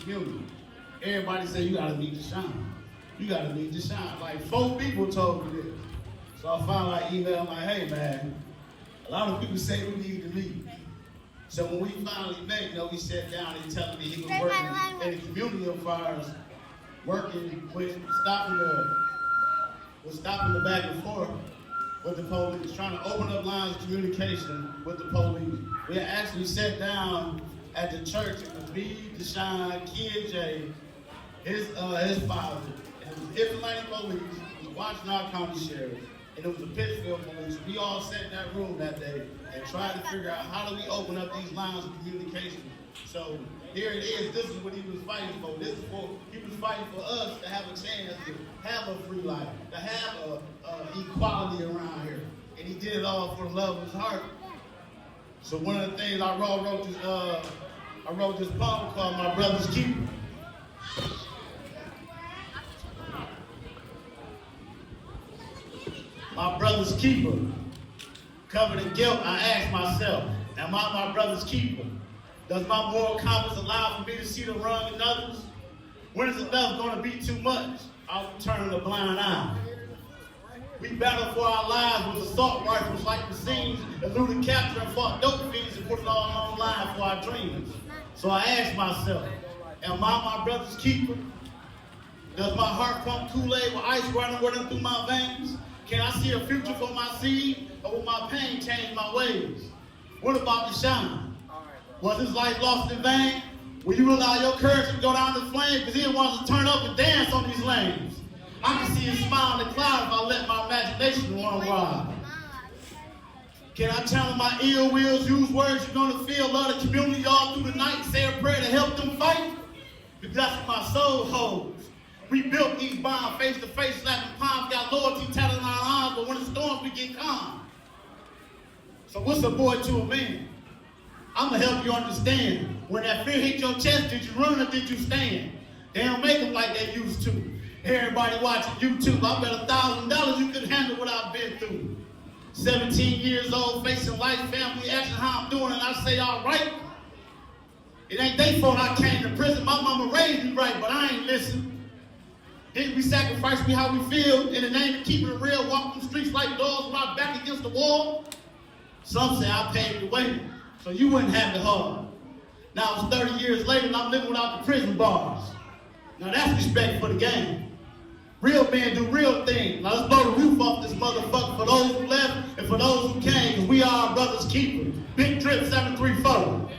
community. Everybody say you gotta meet Deshaun. You gotta meet Deshaun. Like 4 people told me this. So I finally email, I'm like, hey man, a lot of people say we need to meet. So when we finally met, we sat down and telling me he was working in the community of ours, working with stopping the back and forth with the police, trying to open up lines of communication with the police. We actually sat down at the church. It was me, Deshaun, Kid J, his father, and it was Ypsilanti police, it was Washington County Sheriff, and it was the Pittsfield police. We all sat in that room that day and tried to figure out how do we open up these lines of communication. So here it is. This is what he was fighting for. He was fighting for us to have a chance to have a free life, to have equality around here. And he did it all for the love of his heart. So one of the things I wrote this poem called My Brother's Keeper. My brother's keeper. Covered in guilt, I ask myself, am I my brother's keeper? Does my moral compass allow for me to see the wrong in others? When is enough going to be too much? I'll turn a blind eye. We battle for our lives with assault rifles like machines, eluded capture and fought dope fiends and put it all on line for our dreams. So I ask myself, am I my brother's keeper? Does my heart pump Kool-Aid with ice running through my veins? Can I see a future for my seed, or will my pain change my ways? What about Deshaun? Was his life lost in vain? Will you allow your courage to go down the flame? Because he wants to turn up and dance on these lanes. I can see his smile in the cloud if I let my imagination run wild. Can I channel my ill wills, use words you're gonna feel, love the community all through the night, say a prayer to help them fight? Because that's what my soul holds. We built these bonds face to face, slapping palms, got loyalty tatted on our arms, but when it storms, we get calm. So what's a boy to a man? I'm gonna help you understand. When that fear hit your chest, did you run or did you stand? They don't make them like they used to. Everybody watching YouTube, I bet $1,000 you could handle what I've been through. 17 years old, facing life, family, asking how I'm doing, and I say, all right. It ain't their fault I came to prison. My mama raised me right, but I ain't listen. Didn't we sacrifice me how we feel in the name of keeping it real, walk the streets like dogs with our back against the wall? Some say I paved the way, so you wouldn't have it hard. Now it's 30 years later and I'm living without the prison bars. Now that's respect for the game. Real men do real things. Now let's blow the roof off this motherfucker for those who left and for those who came, because we are our brother's keeper. Big Drip 734.